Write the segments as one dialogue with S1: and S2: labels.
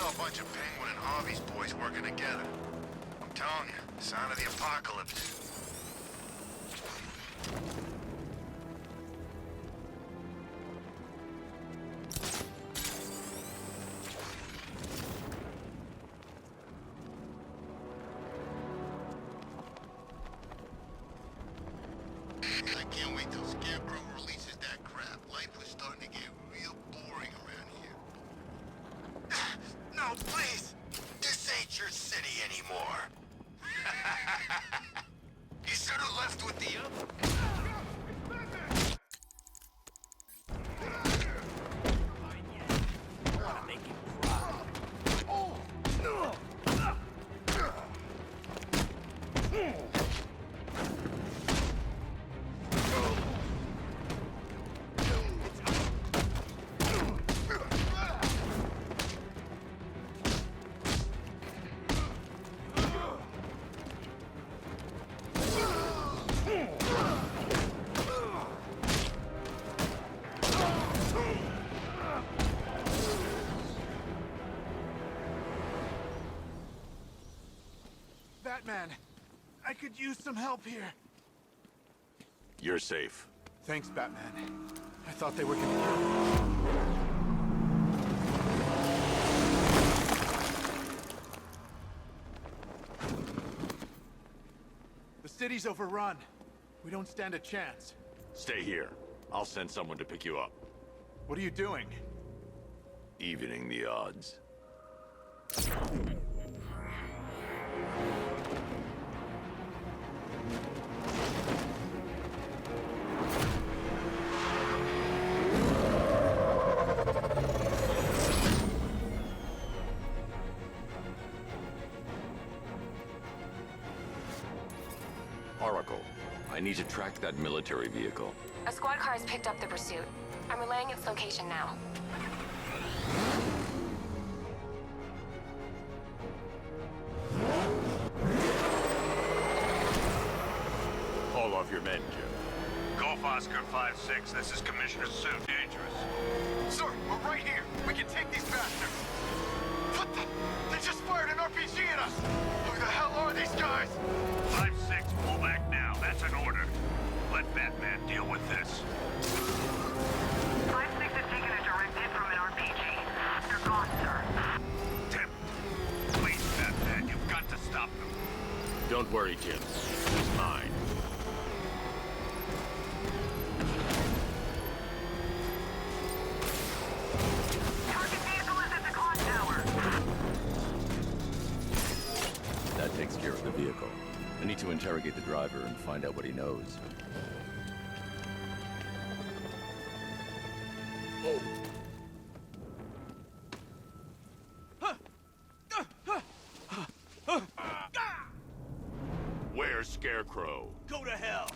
S1: saw a bunch of Penguin and Harvey's boys working together. I'm telling you, sign of the apocalypse. I can't wait till Scarecrow releases that crap. Life was starting to get real boring around here. No, please! This ain't your city anymore. You should have left with the other.
S2: Batman, I could use some help here.
S3: You're safe.
S2: Thanks, Batman. I thought they were gonna kill me. The city's overrun. We don't stand a chance.
S3: Stay here. I'll send someone to pick you up.
S2: What are you doing?
S3: Evening the odds. Oracle, I need to track that military vehicle.
S4: A squad car has picked up the pursuit. I'm relaying its location now.
S3: Call off your men, Jim.
S5: Golf Oscar 5-6, this is Commissioner Sue. Dangerous.
S1: Sir, we're right here. We can take these bastards. What the? They just fired an RPG at us. Who the hell are these guys?
S5: 5-6, pull back now. That's an order. Let Batman deal with this.
S6: 5-6 has taken a direct hit from an RPG. They're gone, sir.
S5: Tim, please, Batman, you've got to stop them.
S3: Don't worry, Jim. He's mine.
S6: Target vehicle is at the clock tower.
S3: That takes care of the vehicle. I need to interrogate the driver and find out what he knows. Where's Scarecrow?
S5: Go to hell.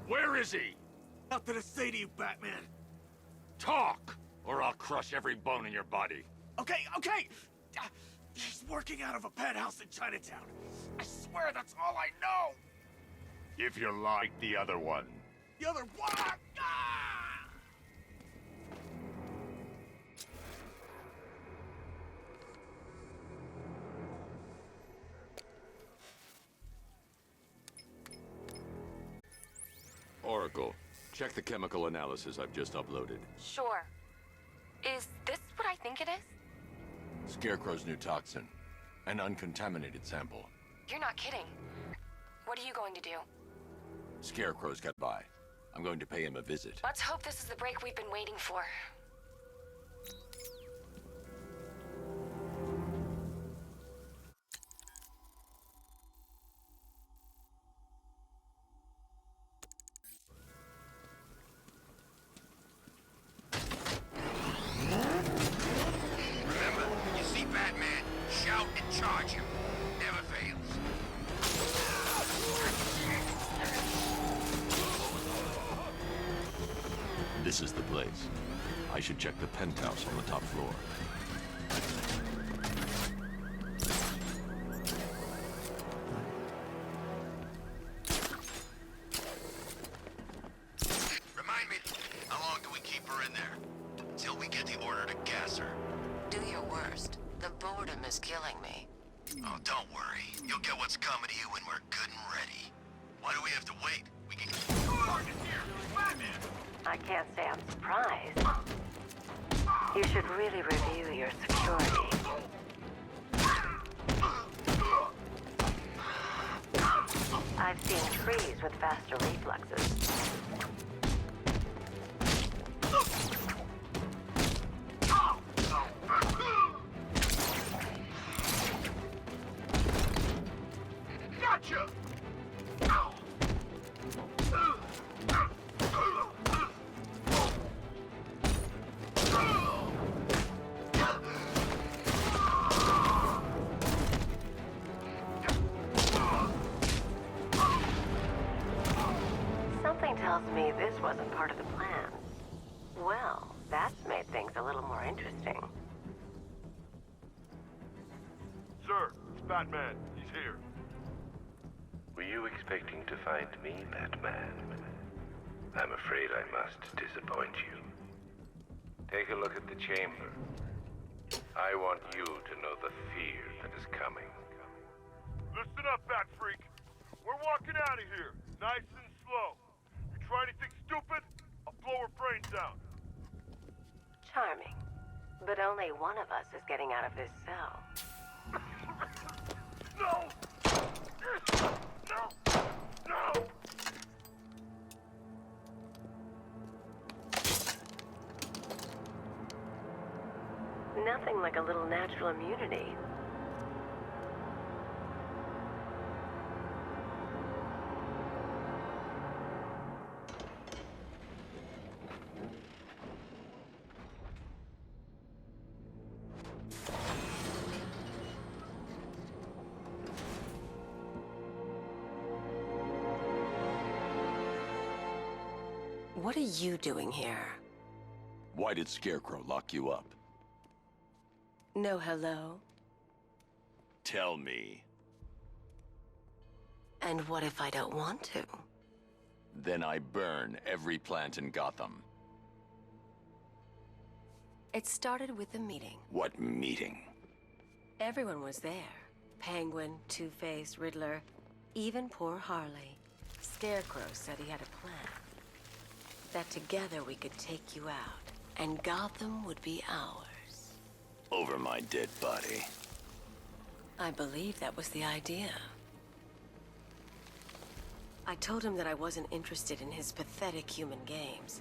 S3: Where is he?
S5: Nothing to say to you, Batman.
S3: Talk, or I'll crush every bone in your body.
S5: Okay. He's working out of a penthouse in Chinatown. I swear that's all I know.
S3: If you're like the other one.
S5: The other one. Ah!
S3: Oracle, check the chemical analysis I've just uploaded.
S4: Sure. Is this what I think it is?
S3: Scarecrow's new toxin. An uncontaminated sample.
S4: You're not kidding. What are you going to do?
S3: Scarecrow's got by. I'm going to pay him a visit.
S4: Let's hope this is the break we've been waiting for.
S1: Remember, you see Batman, shout and charge him. Never fails.
S3: This is the place. I should check the penthouse on the top floor.
S1: get the order to gas her.
S7: Do your worst. The boredom is killing me.
S1: Oh, don't worry. You'll get what's coming to you when we're good and ready. Why do we have to wait? We can...
S5: Target here! Batman!
S6: I can't say I'm surprised. You should really review your security. I've seen trees with faster reflexes.
S5: Gotcha!
S6: Something tells me this wasn't part of the plan. Well, that's made things a little more interesting.
S5: Sir, it's Batman. He's here.
S8: Were you expecting to find me, Batman? I'm afraid I must disappoint you. Take a look at the chamber. I want you to know the fear that is coming.
S5: Listen up, Bat Freak. We're walking out of here, nice and slow. You try anything stupid, I'll blow her brains out.
S6: Charming. But only one of us is getting out of this cell.
S5: No! No! No!
S6: Nothing like a little natural immunity.
S7: What are you doing here?
S3: Why did Scarecrow lock you up?
S7: No hello?
S3: Tell me.
S7: And what if I don't want to?
S3: Then I burn every plant in Gotham.
S7: It started with a meeting.
S3: What meeting?
S7: Everyone was there. Penguin, Two-Face, Riddler, even poor Harley. Scarecrow said he had a plan. That together we could take you out, and Gotham would be ours.
S3: Over my dead body.
S7: I believe that was the idea. I told him that I wasn't interested in his pathetic human games.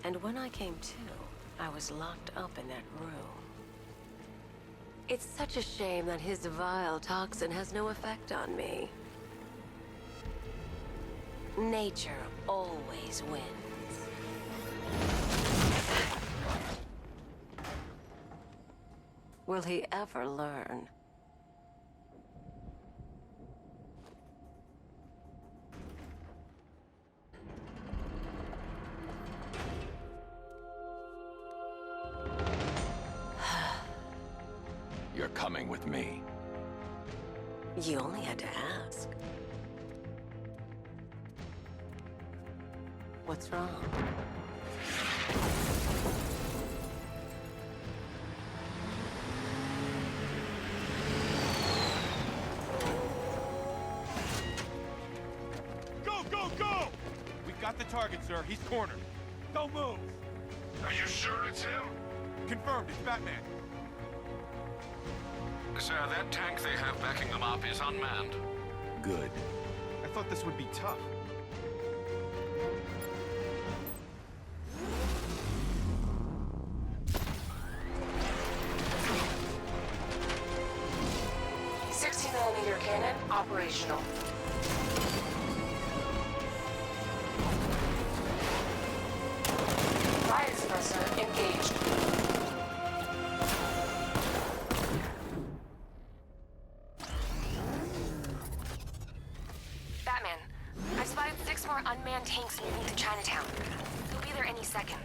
S7: And when I came to, I was locked up in that room. It's such a shame that his vile toxin has no effect on me. Nature always wins. Will he ever learn?
S3: You're coming with me.
S7: You only had to ask. What's wrong?
S5: Go, go, go! We got the target, sir. He's cornered. Don't move!
S1: Are you sure it's him?
S5: Confirmed, it's Batman.
S9: Sir, that tank they have backing them up is unmanned.
S3: Good.
S5: I thought this would be tough.
S7: .60mm cannon operational. Fire suppressor engaged. Batman, I've spotted 6 more unmanned tanks moving to Chinatown. They'll be there any second.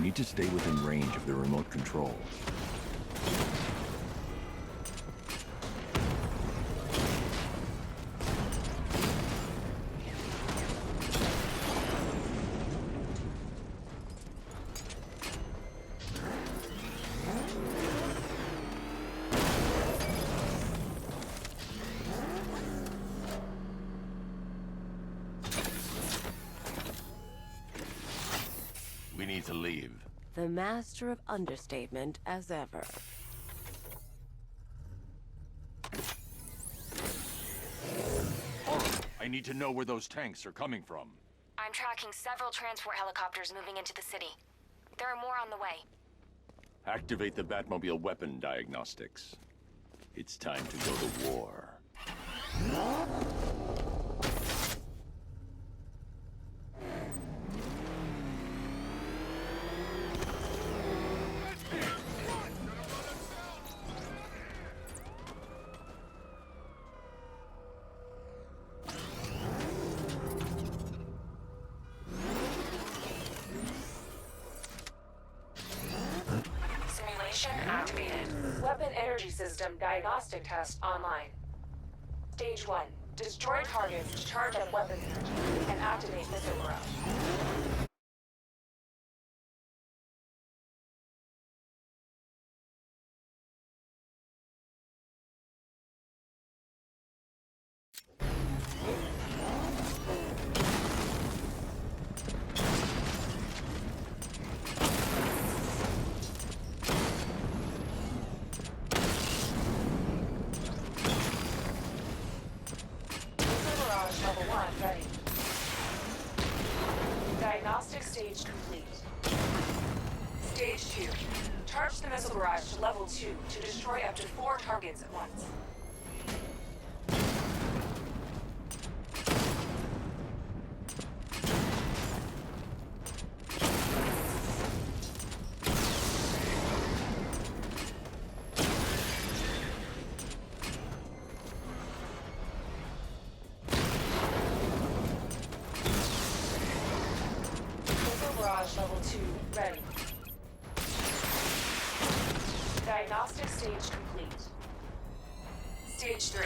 S3: need to stay within range of the remote control. We need to leave.
S7: The master of understatement as ever.
S3: I need to know where those tanks are coming from.
S4: I'm tracking several transport helicopters moving into the city. There are more on the way.
S3: Activate the Batmobile weapon diagnostics. It's time to go to war.
S4: Simulation activated. Weapon energy system diagnostic test online. Stage 1. Destroy targets to charge up weapons energy and activate missile barrage. Missile barrage level 1 ready. Diagnostic stage complete. Stage 2. Charge the missile barrage to level 2 to destroy up to 4 targets at once. Missile barrage level 2 ready. Diagnostic stage complete. Stage 3.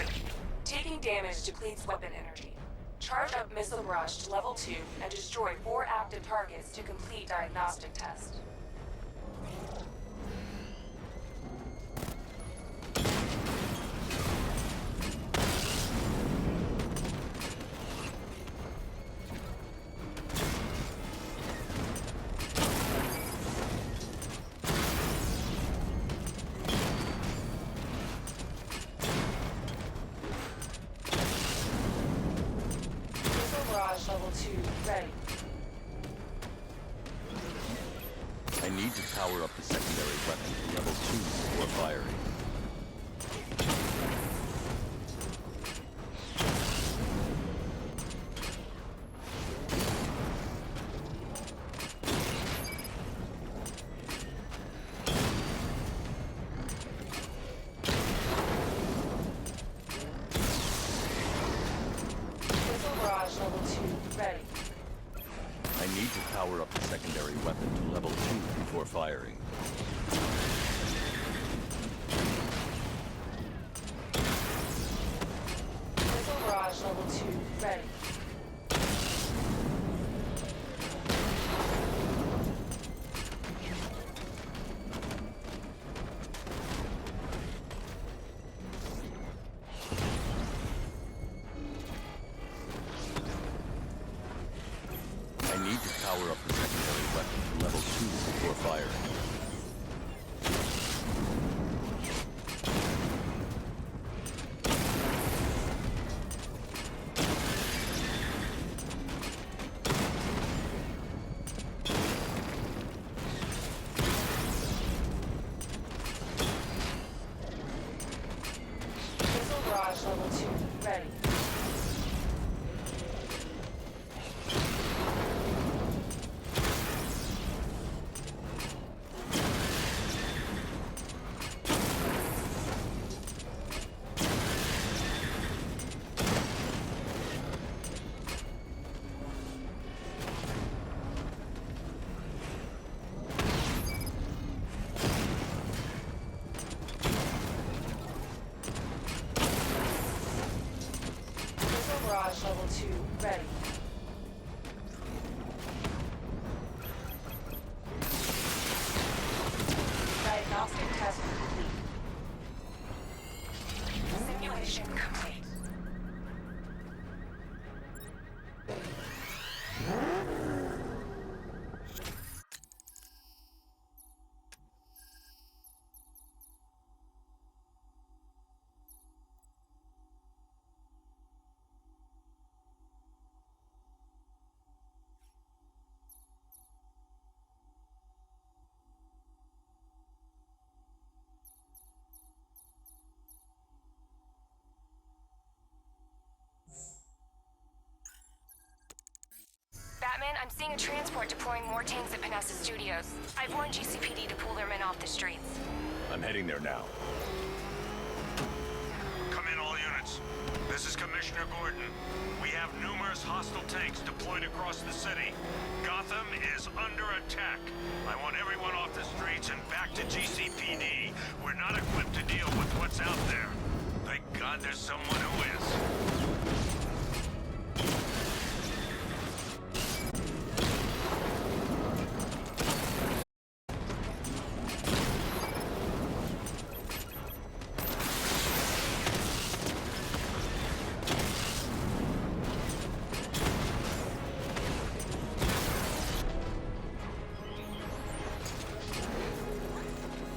S4: Taking damage depletes weapon energy. Charge up missile barrage to level 2 and destroy 4 active targets to complete diagnostic test. Missile barrage level 2 ready.
S3: I need to power up the secondary weapon to level 2 before firing.
S4: Missile barrage level 2 ready.
S3: I need to power up the secondary weapon to level 2 before firing.
S4: Missile barrage level 2 ready.
S3: I need to power up the secondary weapon to level 2 before firing.
S4: Missile barrage level 2 ready. Batman, I'm seeing a transport deploying more tanks at Panessa Studios. I've warned GCPD to pull their men off the streets.
S3: I'm heading there now.
S10: Come in, all units. This is Commissioner Gordon. We have numerous hostile tanks deployed across the city. Gotham is under attack. I want everyone off the streets and back to GCPD. We're not equipped to deal with what's out there. Thank God there's someone who is.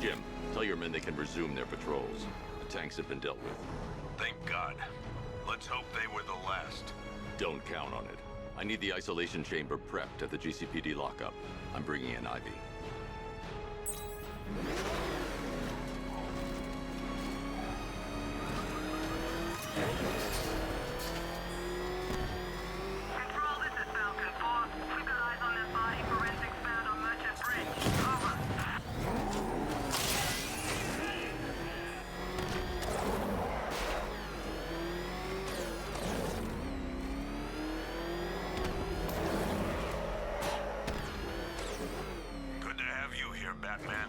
S3: Jim, tell your men they can resume their patrols. The tanks have been dealt with.
S10: Thank God. Let's hope they were the last.
S3: Don't count on it. I need the isolation chamber prepped at the GCPD lockup. I'm bringing in Ivy.
S6: Control, this is Falcon 4. We've got eyes on that body. Forensics found on Merchant Bridge. Over.
S10: Good to have you here, Batman.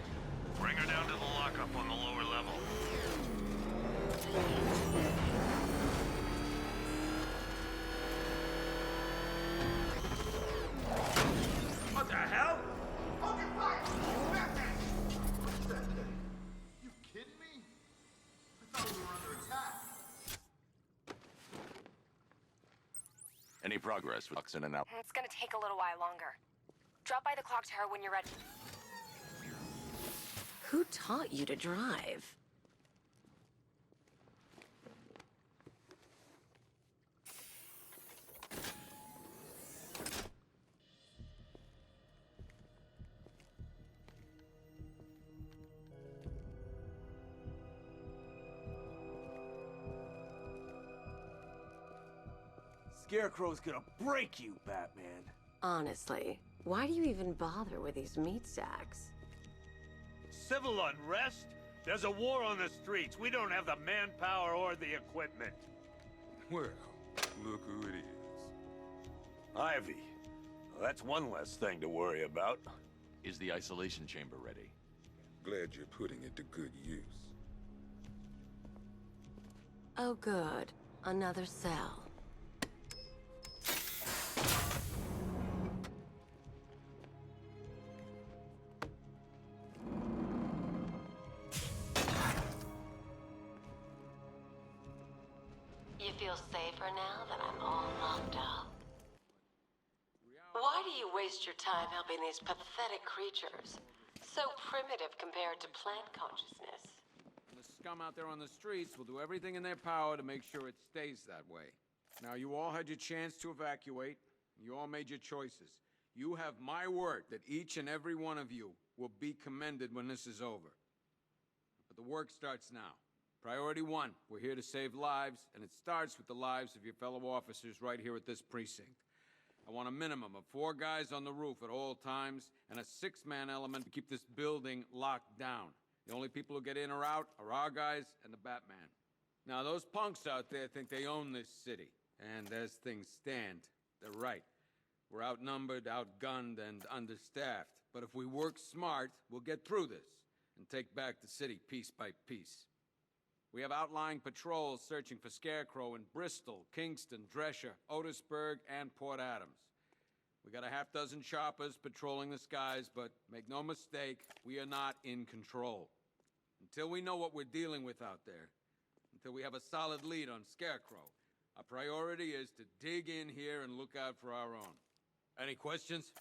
S10: Bring her down to the lockup on the lower level.
S2: What the hell?
S1: Open fire! Batman! What's that thing? You kidding me? I thought we were under attack.
S3: Any progress with Oxen and out?
S4: It's gonna take a little while longer. Drop by the clock tower when you're ready.
S7: Who taught you to drive?
S2: Scarecrow's gonna break you, Batman.
S7: Honestly, why do you even bother with these meat sacks?
S10: Civil unrest? There's a war on the streets. We don't have the manpower or the equipment.
S11: Well, look who it is.
S10: Ivy. Well, that's one less thing to worry about.
S3: Is the isolation chamber ready?
S11: Glad you're putting it to good use.
S7: Oh good, another cell. You feel safer now that I'm all locked up? Why do you waste your time helping these pathetic creatures? So primitive compared to plant consciousness.
S12: The scum out there on the streets will do everything in their power to make sure it stays that way. Now, you all had your chance to evacuate. You all made your choices. You have my word that each and every one of you will be commended when this is over. But the work starts now. Priority one, we're here to save lives, and it starts with the lives of your fellow officers right here at this precinct. I want a minimum of 4 guys on the roof at all times, and a 6-man element to keep this building locked down. The only people who get in or out are our guys and the Batman. Now, those punks out there think they own this city, and as things stand, they're right. We're outnumbered, outgunned, and understaffed. But if we work smart, we'll get through this and take back the city piece by piece. We have outlying patrols searching for Scarecrow in Bristol, Kingston, Drescher, Otisburg, and Port Adams. We got a half-dozen choppers patrolling the skies, but make no mistake, we are not in control. Until we know what we're dealing with out there, until we have a solid lead on Scarecrow, our priority is to dig in here and look out for our own. Any questions?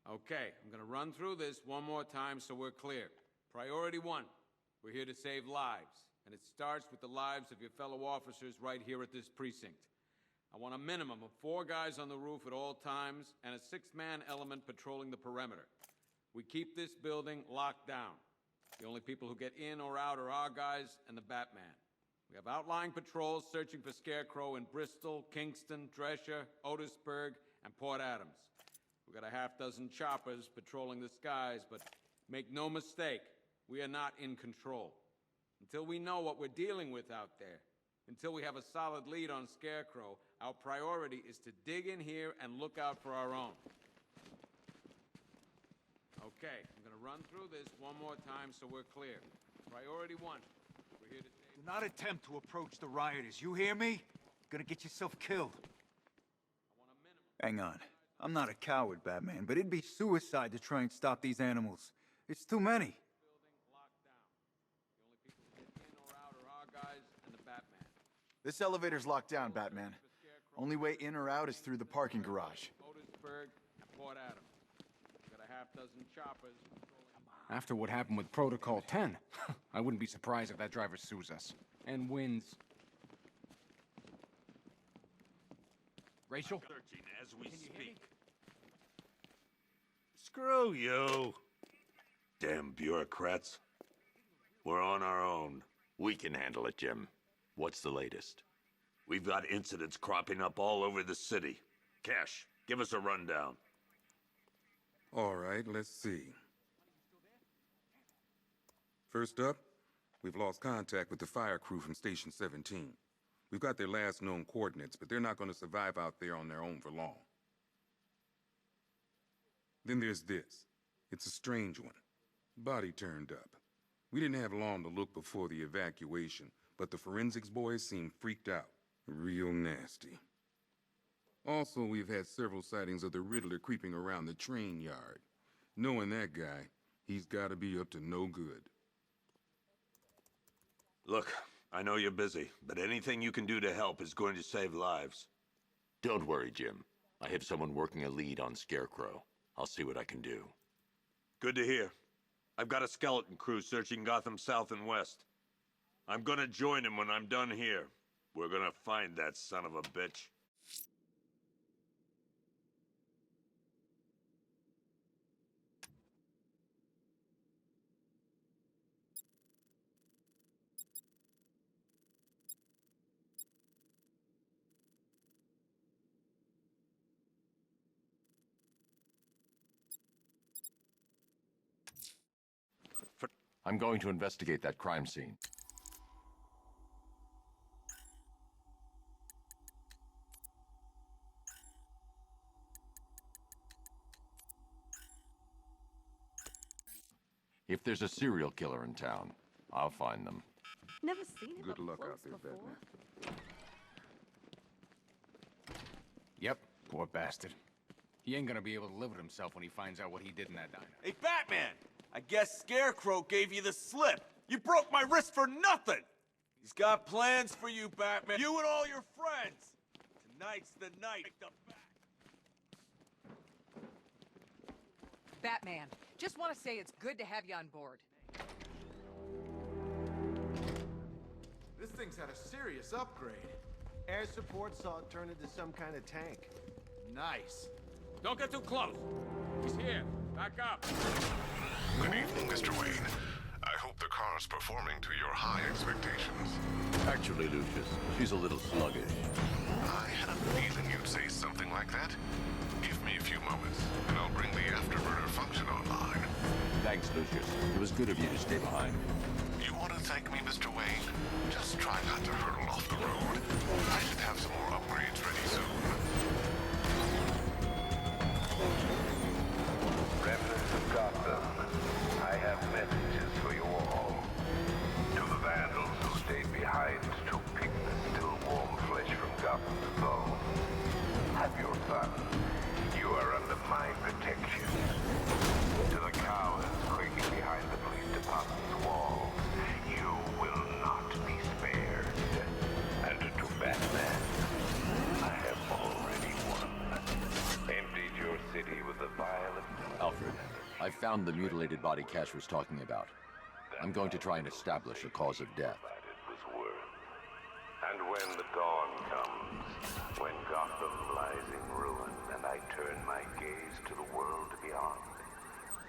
S12: Okay, I'm gonna run through this one more time so we're clear. Priority one, we're here to save lives, and it starts with the lives of your fellow officers right here at this precinct. I want a minimum of 4 guys on the roof at all times, and a 6-man element patrolling the perimeter. We keep this building locked down. The only people who get in or out are our guys and the Batman. We have outlying patrols searching for Scarecrow in Bristol, Kingston, Drescher, Otisburg, and Port Adams. We got a half dozen choppers patrolling the skies, but make no mistake, we are not in control. Until we know what we're dealing with out there, until we have a solid lead on Scarecrow, our priority is to dig in here and look out for our own. Okay, I'm gonna run through this one more time so we're clear. Priority 1, we're here to save...
S2: Do not attempt to approach the rioters, you hear me? You're gonna get yourself killed. Hang on. I'm not a coward, Batman, but it'd be suicide to try and stop these animals. It's too many.
S13: This elevator's locked down, Batman. Only way in or out is through the parking garage.
S12: Otisburg and Port Adams. We got a half dozen choppers.
S14: After what happened with Protocol 10, I wouldn't be surprised if that driver sues us. And wins. Rachel?
S10: Searching as we speak. Screw you. Damn bureaucrats. We're on our own.
S8: We can handle it, Jim. What's the latest?
S10: We've got incidents cropping up all over the city. Cash, give us a rundown.
S11: All right, let's see. First up, we've lost contact with the fire crew from Station 17. We've got their last known coordinates, but they're not going to survive out there on their own for long. Then there's this. It's a strange one. Body turned up. We didn't have long to look before the evacuation, but the forensics boys seem freaked out. Real nasty. Also, we've had several sightings of the Riddler creeping around the train yard. Knowing that guy, he's gotta be up to no good.
S10: Look, I know you're busy, but anything you can do to help is going to save lives.
S8: Don't worry, Jim. I have someone working a lead on Scarecrow. I'll see what I can do.
S10: Good to hear. I've got a skeleton crew searching Gotham South and West. I'm gonna join him when I'm done here. We're gonna find that son of a bitch.
S3: I'm going to investigate that crime scene. If there's a serial killer in town, I'll find them.
S7: Never seen him
S11: Good
S7: up
S11: luck
S7: close
S11: out there,
S7: before.
S11: Batman.
S14: Yep, poor bastard. He ain't gonna be able to live with himself when he finds out what he did in that diner.
S15: Hey, Batman! I guess Scarecrow gave you the slip. You broke my wrist for nothing! He's got plans for you, Batman. You and all your friends! Tonight's the night.
S16: Batman, just want to say it's good to have you on board.
S2: This thing's had a serious upgrade.
S17: Air support saw it turn into some kind of tank.
S2: Nice.
S12: Don't get too close. He's here. Back up.
S1: Good evening, Mr. Wayne. I hope the car's performing to your high expectations.
S3: Actually, Lucius, she's a little sluggish.
S1: I had a feeling you'd say something like that. Give me a few moments, and I'll bring the afterburner function online.
S3: Thanks, Lucius. It was good of you to stay behind.
S1: You want to thank me, Mr. Wayne? Just try not to hurtle off the road. I should have some more upgrades ready soon.
S8: Remnants of Gotham, I have messages for you all. To the vandals who stayed behind to pick the still warm flesh from Gotham's bone. Have your fun. You are under my protection. To the cowards quaking behind the police department's walls, you will not be spared. And to Batman, I have already won. Emptied your city with a violent...
S3: Alfred, I found the mutilated body Cash was talking about. I'm going to try and establish a cause of death.
S8: And when the dawn comes, when Gotham lies in ruin and I turn my gaze to the world beyond,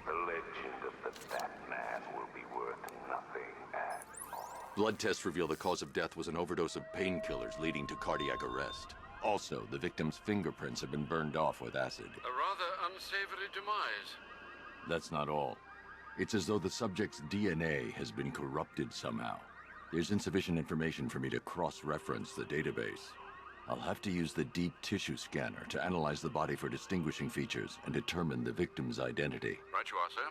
S8: the legend of the Batman will be worth nothing at all.
S3: Blood tests reveal the cause of death was an overdose of painkillers leading to cardiac arrest. Also, the victim's fingerprints have been burned off with acid.
S9: A rather unsavory demise.
S3: That's not all. It's as though the subject's DNA has been corrupted somehow. There's insufficient information for me to cross-reference the database. I'll have to use the deep tissue scanner to analyze the body for distinguishing features and determine the victim's identity.
S9: Right you are, sir.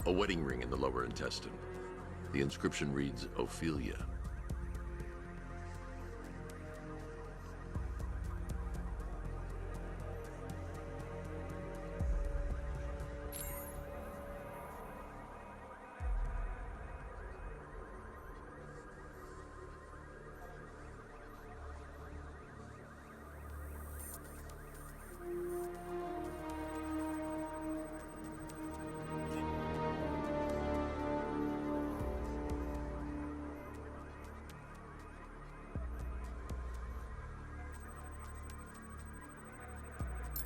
S3: A wedding ring in the lower intestine. The inscription reads, Ophelia.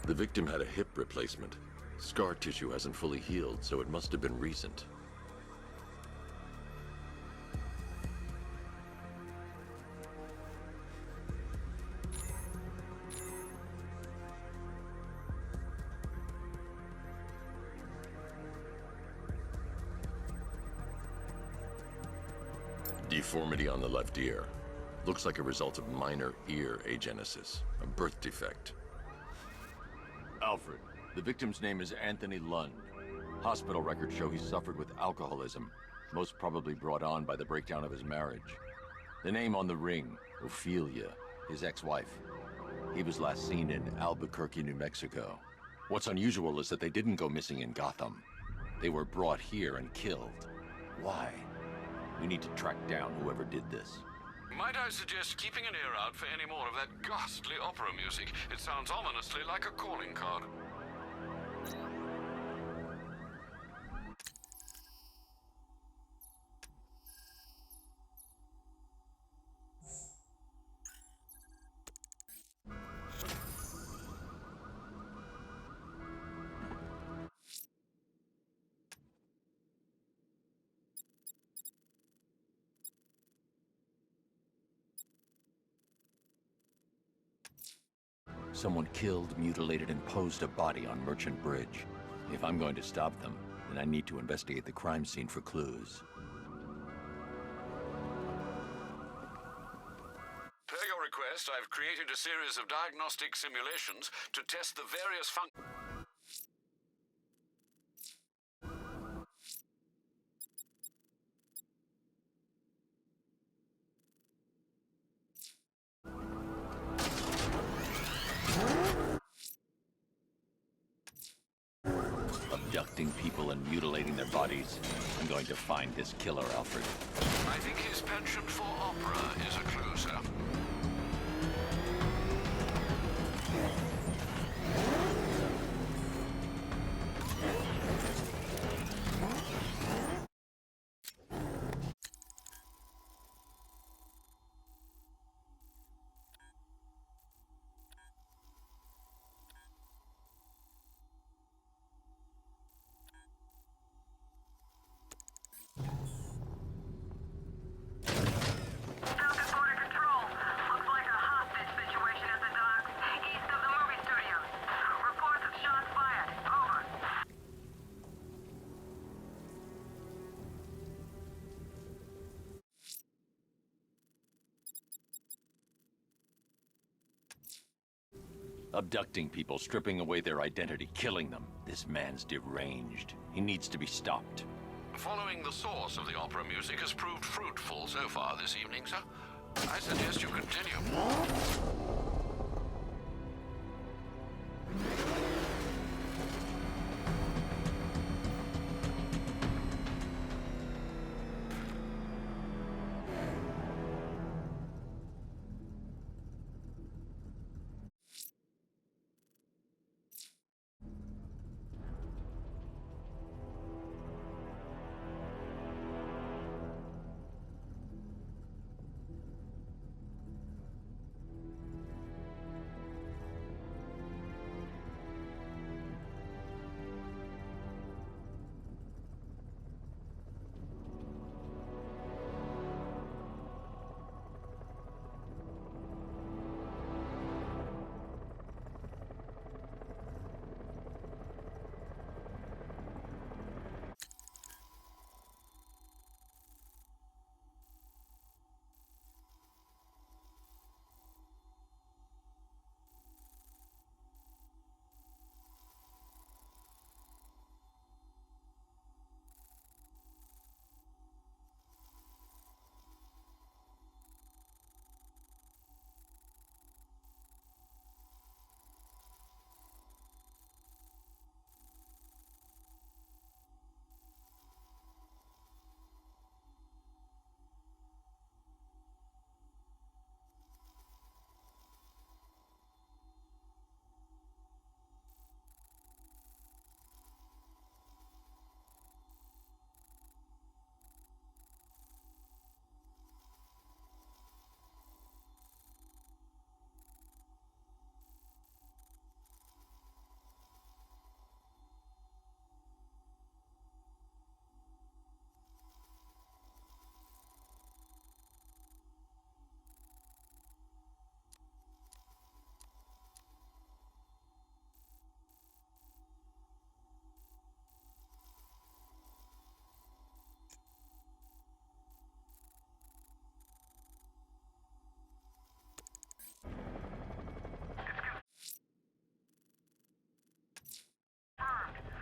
S3: The victim had a hip replacement. Scar tissue hasn't fully healed, so it must have been recent. Deformity on the left ear. Looks like a result of minor ear agenesis, a birth defect. Alfred, the victim's name is Anthony Lund. Hospital records show he suffered with alcoholism, most probably brought on by the breakdown of his marriage. The name on the ring, Ophelia, his ex-wife. He was last seen in Albuquerque, New Mexico. What's unusual is that they didn't go missing in Gotham. They were brought here and killed. Why? We need to track down whoever did this.
S9: Might I suggest keeping an ear out for any more of that ghastly opera music? It sounds ominously like a calling card.
S3: Someone killed, mutilated, and posed a body on Merchant Bridge. If I'm going to stop them, then I need to investigate the crime scene for clues.
S9: Per your request, I've created a series of diagnostic simulations to test the various functions.
S3: Abducting people and mutilating their bodies. I'm going to find this killer, Alfred.
S9: I think his penchant for opera is a clue, sir.
S6: Falcon Border Control.
S3: Abducting people, stripping away their identity, killing them. This man's deranged. He needs to be stopped.
S9: Following the source of the opera music has proved fruitful so far this evening, sir. I suggest you continue.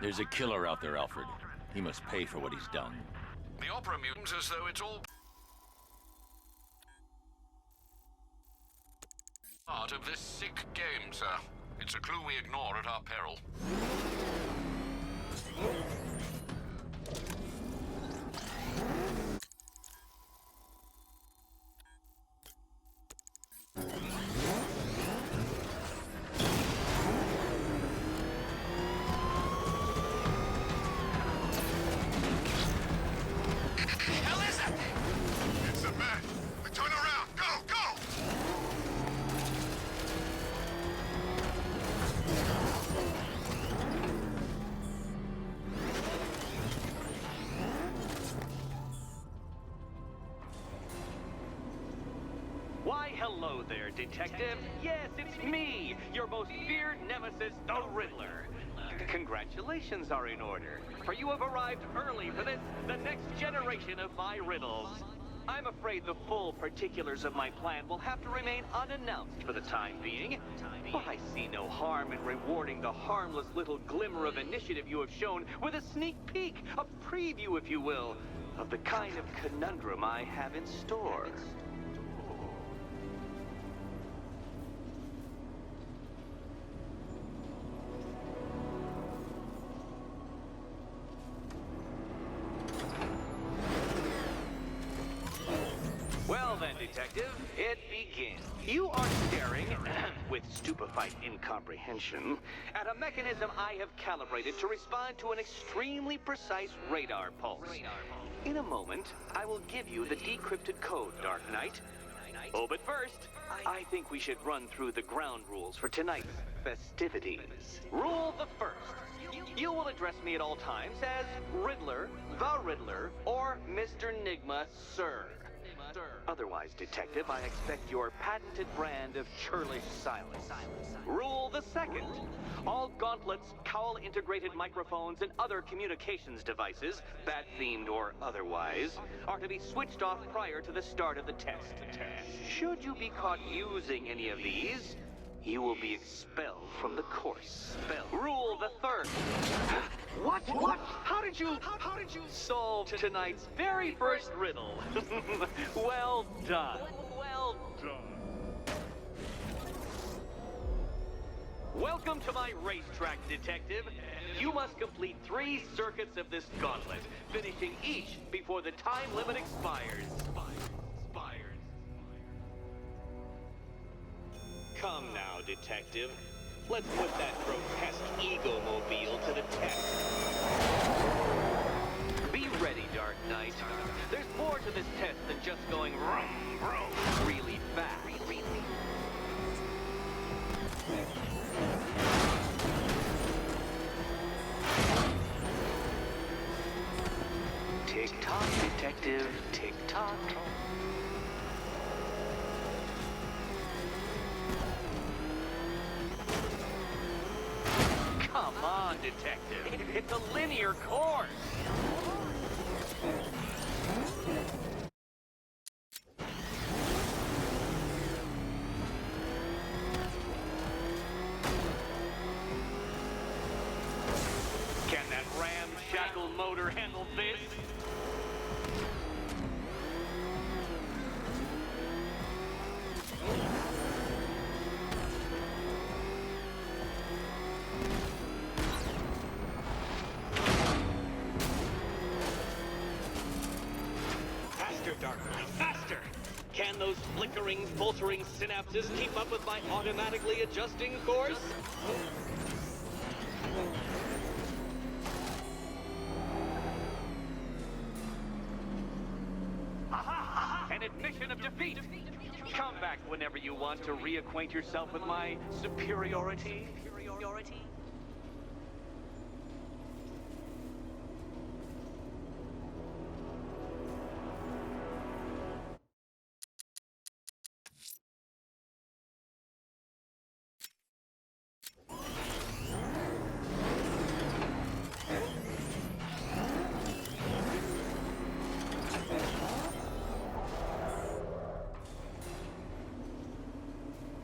S3: There's a killer out there, Alfred. He must pay for what he's done.
S9: The opera mutants as though it's all part of this sick game, sir. It's a clue we ignore at our peril.
S18: Why, hello there, Detective. Yes, it's me, your most feared nemesis, the Riddler. Congratulations are in order, for you have arrived early for this, the next generation of my riddles. I'm afraid the full particulars of my plan will have to remain unannounced for the time being, but I see no harm in rewarding the harmless little glimmer of initiative you have shown with a sneak peek, a preview, if you will, of the kind of conundrum I have in store. Well then, Detective, it begins. You are staring, with stupefied incomprehension, at a mechanism I have calibrated to respond to an extremely precise radar pulse. In a moment, I will give you the decrypted code, Dark Knight. Oh, but first, I think we should run through the ground rules for tonight's festivities. Rule the first. You will address me at all times as Riddler, the Riddler, or Mr. Nigma, sir. Otherwise, Detective, I expect your patented brand of churlish silence. Rule the second. All gauntlets, cowl-integrated microphones, and other communications devices, bat-themed or otherwise, are to be switched off prior to the start of the test. Should you be caught using any of these, you will be expelled from the course. Rule the third. What? How did you solve tonight's very first riddle? Well done. Well done. Welcome to my racetrack, detective. You must complete 3 circuits of this gauntlet, finishing each before the time limit expires. Come now, detective. Let's put that grotesque ego-mobile to the test. Be ready, Dark Knight. There's more to this test than just going vroom, vroom, really fast. Tick-tock, detective, tick-tock. Come on, detective. It's a linear course. Can that ramshackle motor handle this? Faster, Dark Knight, faster! Can those flickering, faltering synapses keep up with my automatically adjusting course? Aha! An admission of defeat! Come back whenever you want to reacquaint yourself with my superiority.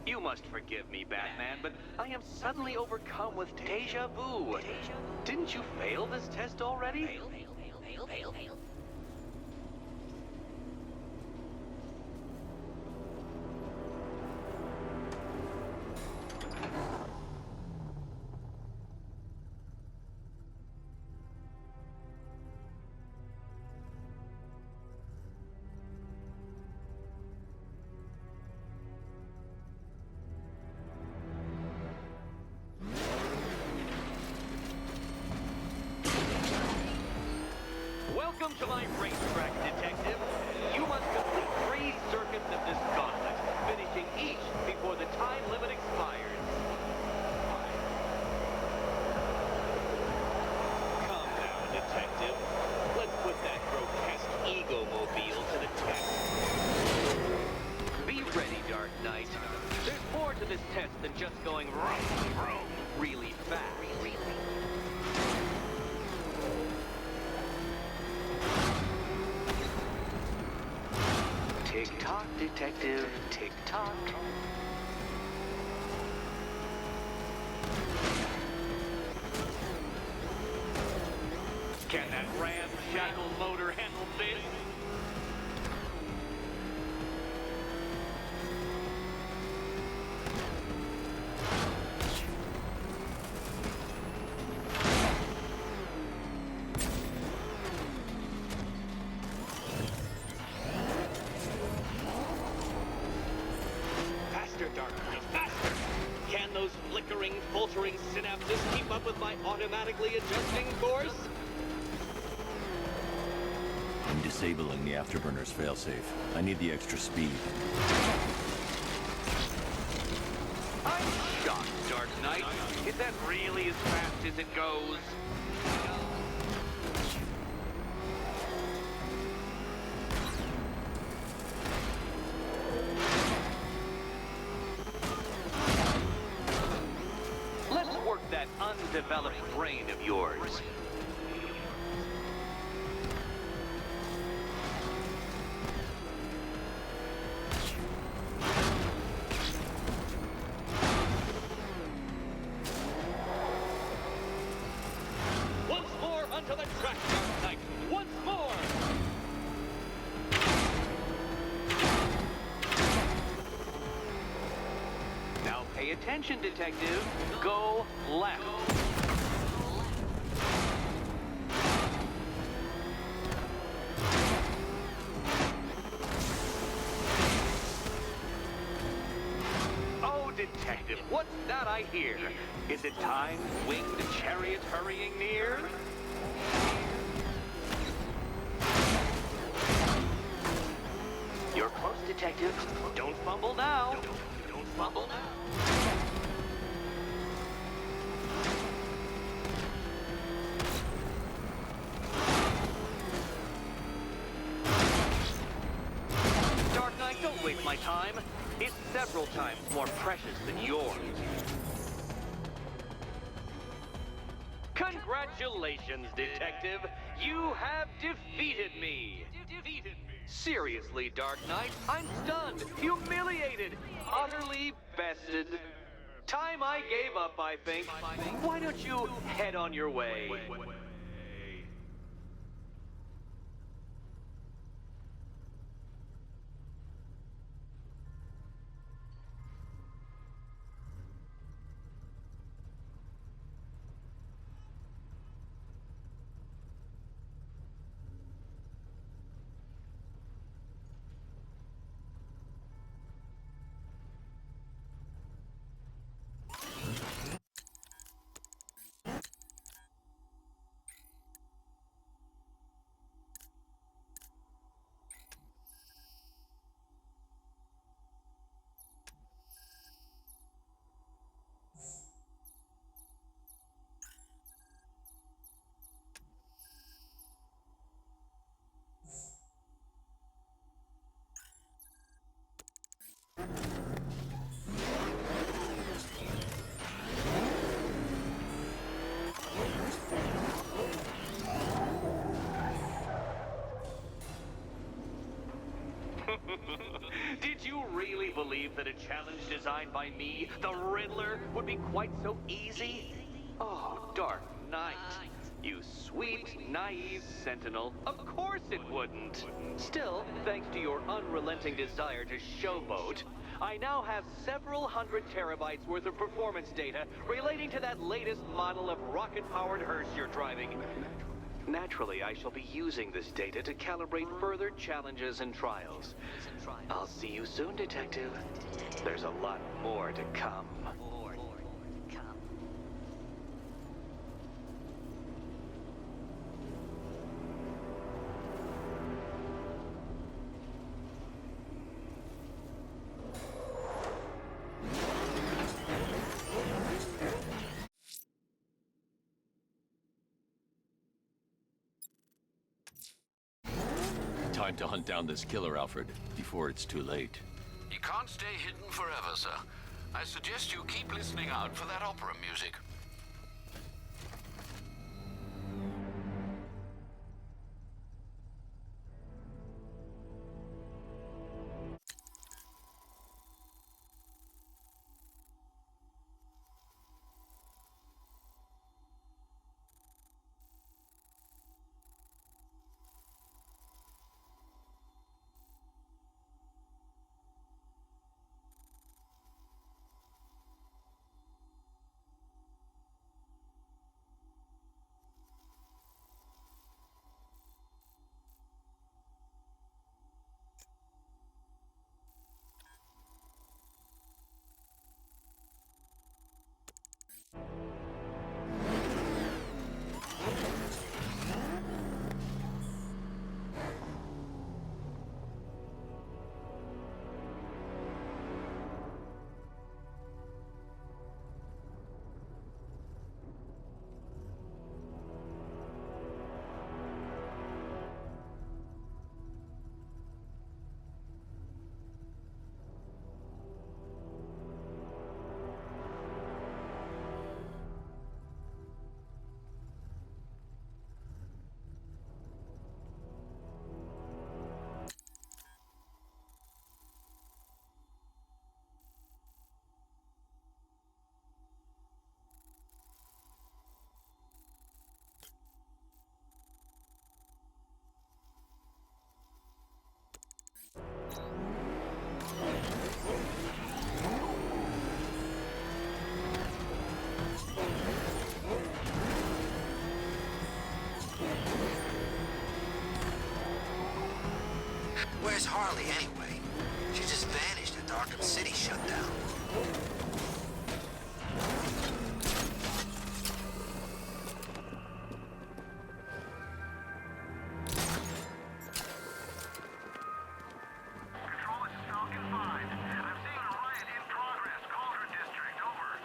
S18: You must forgive me, Batman, but I am suddenly overcome with deja vu. Didn't you fail this test already? Fail. Welcome to my racetrack, detective. You must complete 3 circuits of this gauntlet, finishing each before the time limit expires. Come now, detective. Let's put that grotesque ego-mobile to the test. Be ready, Dark Knight. There's more to this test than just going vroom, vroom, really fast. Tick-tock, detective, tick-tock. Can that ramshackle motor handle this? Dark Knight, faster! Can those flickering, faltering synapses keep up with my automatically adjusting course?
S3: I'm disabling the afterburner's failsafe. I need the extra speed.
S18: I'm shocked, Dark Knight. Is that really as fast as it goes? That undeveloped brain of yours. Attention, detective. Go left. Oh, detective, what's that I hear? Is it time, winged chariots hurrying near? You're close, detective. Don't fumble now. Don't fumble now. Dark Knight, don't waste my time. It's several times more precious than yours. Congratulations, detective. You have defeated me. Seriously, Dark Knight, I'm stunned, humiliated, utterly bested. Time I gave up, I think. Why don't you head on your way? Did you really believe that a challenge designed by me, the Riddler, would be quite so easy? Oh, Dark Knight. You sweet, naive sentinel. Of course it wouldn't. Still, thanks to your unrelenting desire to showboat, I now have several hundred terabytes worth of performance data relating to that latest model of rocket-powered hearse you're driving. Naturally, I shall be using this data to calibrate further challenges and trials. I'll see you soon, detective. There's a lot more to come.
S3: Time to hunt down this killer, Alfred, before it's too late.
S9: He can't stay hidden forever, sir. I suggest you keep listening out for that opera music.
S1: Where's Harley, anyway? She just vanished after Arkham City shut down.
S6: Control, this is Falcon 5. I'm seeing a riot in progress. Cauldron District, over.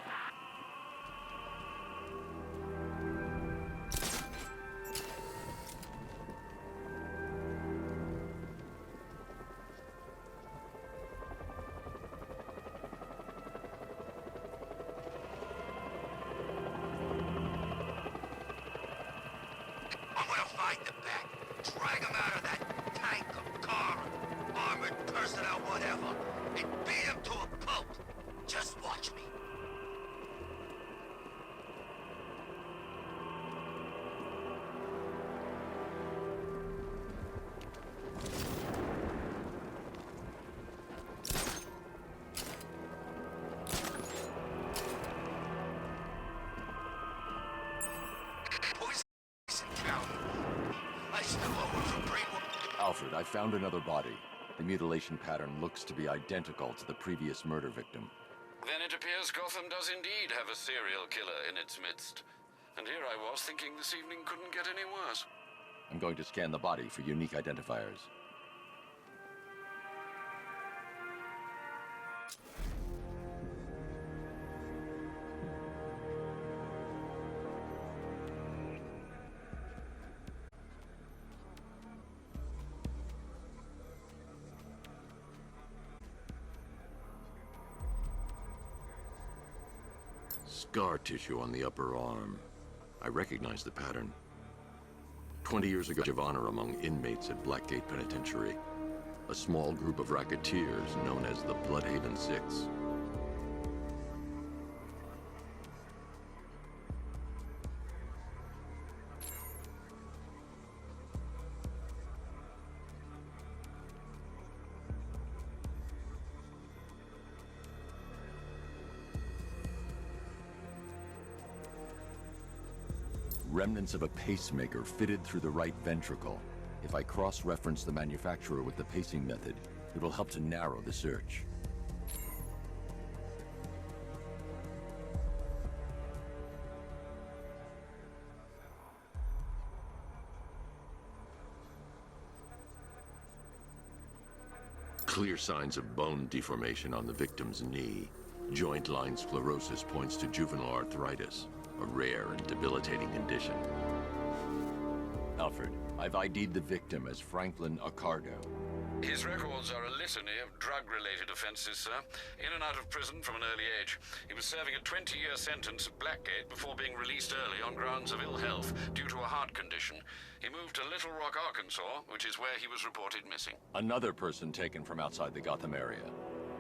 S1: I'm gonna find the Bat, drag him out of that tank or car, armored personnel, whatever, and beat him to a pulp. Just watch me. Poison County. I still owe her for brainwash.
S3: Alfred, I found another body. The mutilation pattern looks to be identical to the previous murder victim.
S9: Then it appears Gotham does indeed have a serial killer in its midst. And here I was thinking this evening couldn't get any worse.
S3: I'm going to scan the body for unique identifiers. Scar tissue on the upper arm. I recognize the pattern. 20 years ago, of honor among inmates at Blackgate Penitentiary. A small group of racketeers known as the Bloodhaven Six. Remnants of a pacemaker fitted through the right ventricle. If I cross-reference the manufacturer with the pacing method, it will help to narrow the search. Clear signs of bone deformation on the victim's knee. Joint line sclerosis points to juvenile arthritis, a rare and debilitating condition. Alfred, I've ID'd the victim as Franklin Accardo.
S9: His records are a litany of drug-related offenses, sir. In and out of prison from an early age. He was serving a 20-year sentence at Blackgate before being released early on grounds of ill health due to a heart condition. He moved to Little Rock, Arkansas, which is where he was reported missing.
S3: Another person taken from outside the Gotham area.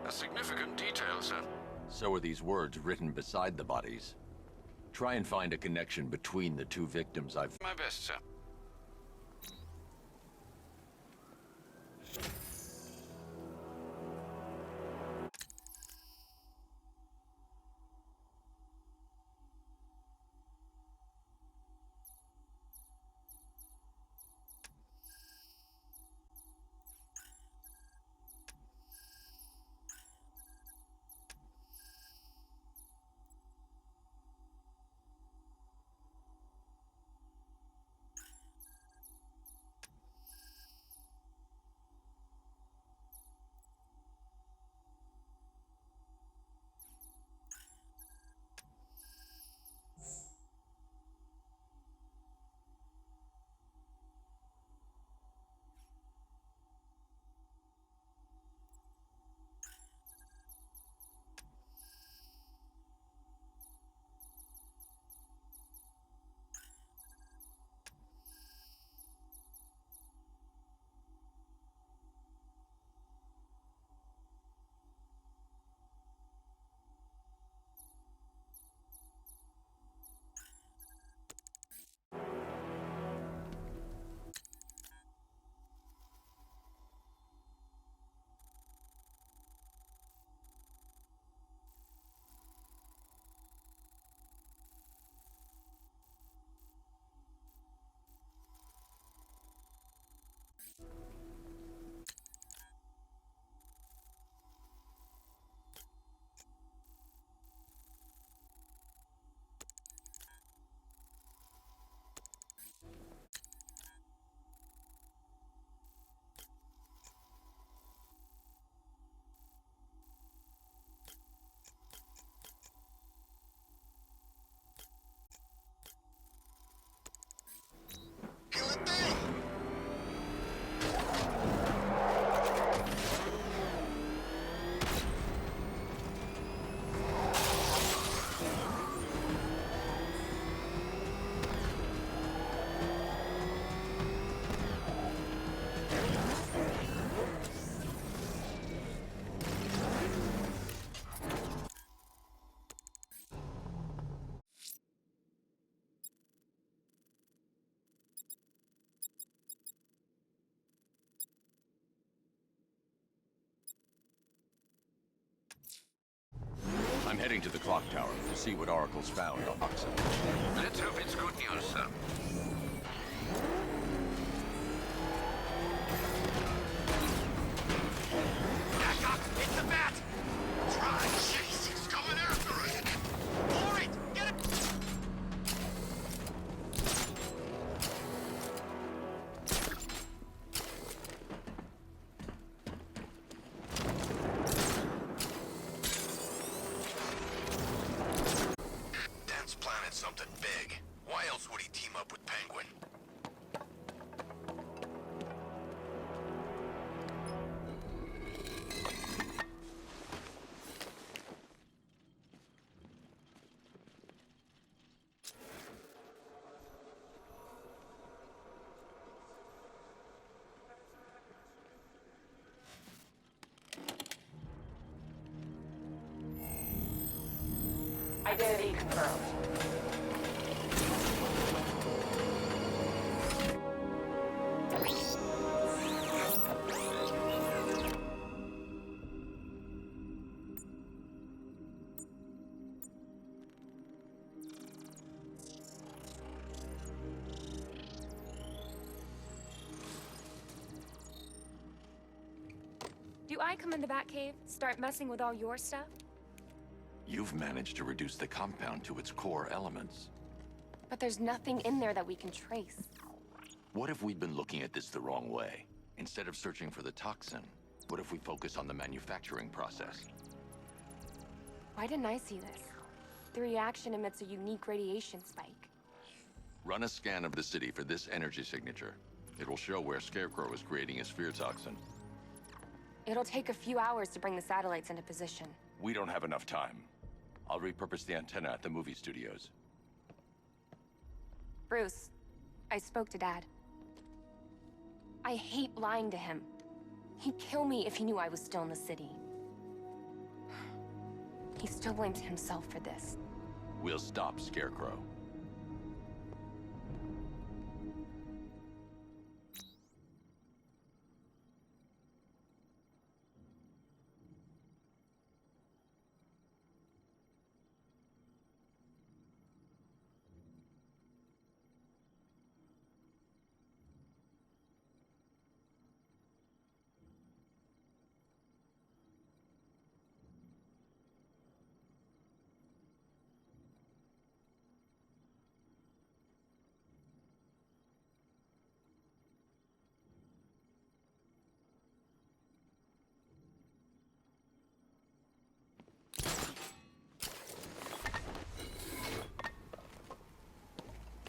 S9: A significant detail, sir.
S3: So are these words written beside the bodies. Try and find a connection between the two victims I've...
S9: My best, sir.
S3: Heading to the clock tower to see what Oracle's found on Arkham.
S9: Let's hope it's good news, sir.
S1: Back up! It's the bat! Try! Jeez, he's coming after us! All right, get it! Dan's planning something big. Why else would he team up with Penguin?
S4: Identity confirmed.
S19: Do I come in the Batcave, start messing with all your stuff?
S3: You've managed to reduce the compound to its core elements.
S19: But there's nothing in there that we can trace.
S3: What if we'd been looking at this the wrong way? Instead of searching for the toxin, what if we focus on the manufacturing process?
S19: Why didn't I see this? The reaction emits a unique radiation spike.
S3: Run a scan of the city for this energy signature. It will show where Scarecrow is creating his fear toxin.
S19: It'll take a few hours to bring the satellites into position.
S3: We don't have enough time. I'll repurpose the antenna at the movie studios.
S19: Bruce, I spoke to Dad. I hate lying to him. He'd kill me if he knew I was still in the city. He still blames himself for this.
S3: We'll stop Scarecrow.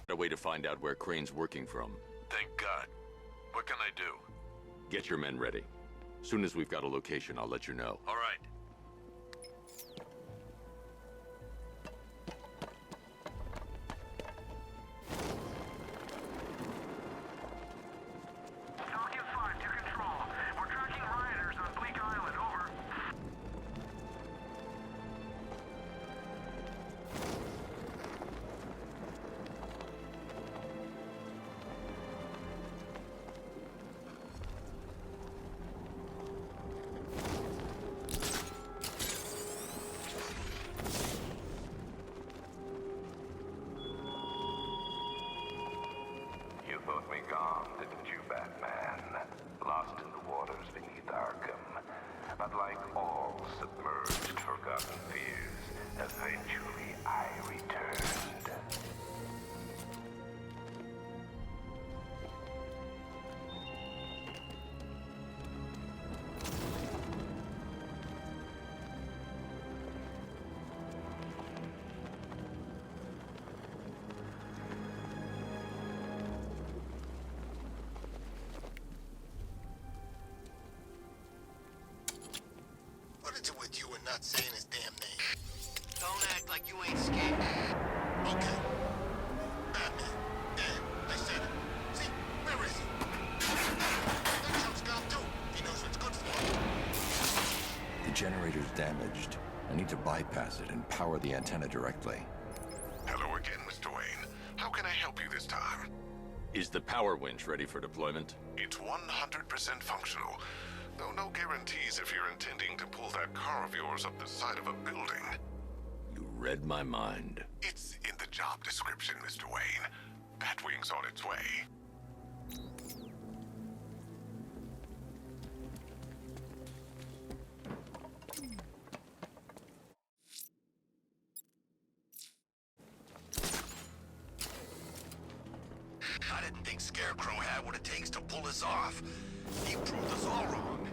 S3: A way to find out where Crane's working from.
S20: Thank God. What can I do?
S3: Get your men ready. Soon as we've got a location, I'll let you know.
S20: All right.
S6: Falcon 5 to control. We're tracking rioters on Bleak Island. Over.
S8: You thought me gone, didn't you, Batman? Lost in the waters beneath Arkham. But like all submerged, forgotten fears, eventually I returned.
S1: What is it with you and not saying his damn name? Don't act like you ain't scared. Okay. Batman. Damn, I said it. See, where is he? That chump's gone too. He knows what's good for him.
S3: The generator's damaged. I need to bypass it and power the antenna directly.
S20: Hello again, Mr. Wayne. How can I help you this time?
S3: Is the power winch ready for deployment?
S20: It's 100% functional. Though no guarantees if you're intending to pull that car of yours up the side of a building.
S3: read my mind.
S20: It's in the job description, Mr. Wayne. Batwing's on its way.
S1: I didn't think Scarecrow had what it takes to pull this off. He proved us all wrong.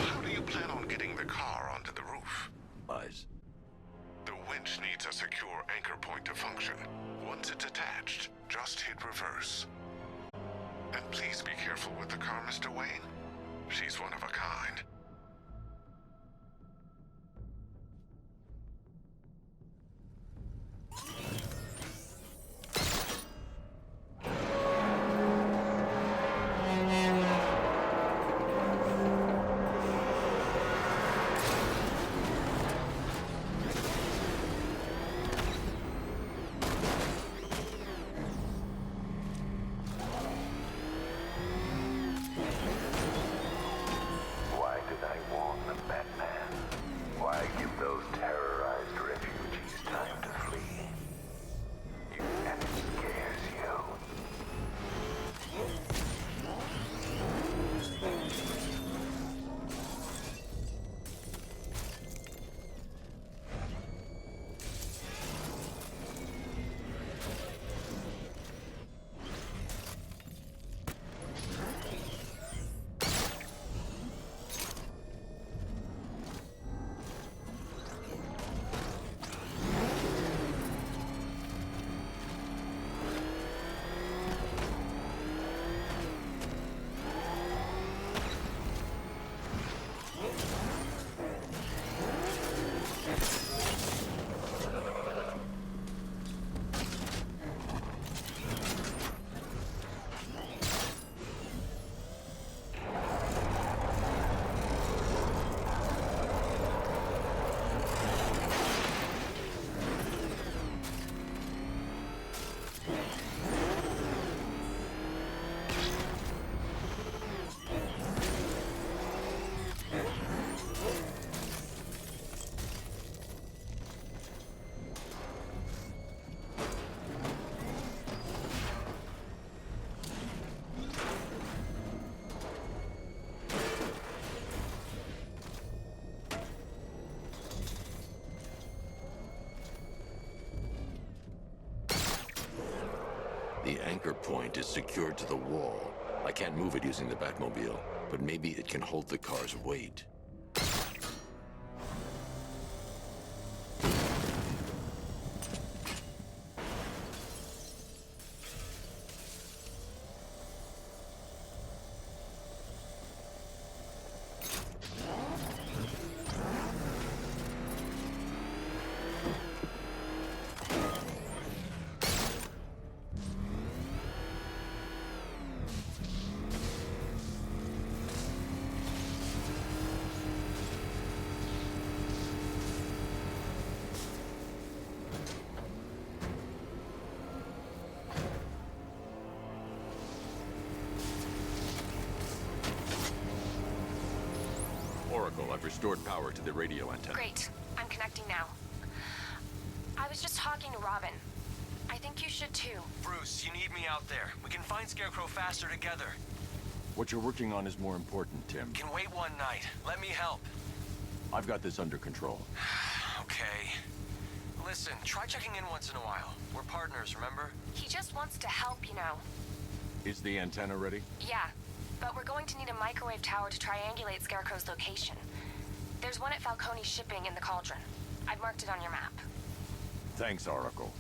S20: How do you plan on getting the car onto the roof?
S3: Eyes.
S20: The winch needs a secure anchor point to function. Once it's attached, just hit reverse. And please be careful with the car, Mr. Wayne. She's one of a kind.
S8: Why did I warn them, Batman? Why give those terrorized refugees time to flee? And it scares you.
S3: The anchor point is secured to the wall. I can't move it using the Batmobile, but maybe it can hold the car's weight. Oracle, I've restored power to the radio antenna.
S19: Great. I'm connecting now. I was just talking to Robin. I think you should too.
S21: Bruce, you need me out there. We can find Scarecrow faster together.
S3: What you're working on is more important, Tim.
S21: Can wait one night. Let me help.
S3: I've got this under control.
S21: Okay. Listen, try checking in once in a while. We're partners, remember?
S19: He just wants to help, you know.
S3: Is the antenna ready?
S19: Yeah, but we're going to need a microwave tower to triangulate Scarecrow's location. There's one at Falcone's shipping in the Cauldron. I've marked it on your map.
S3: Thanks, Oracle.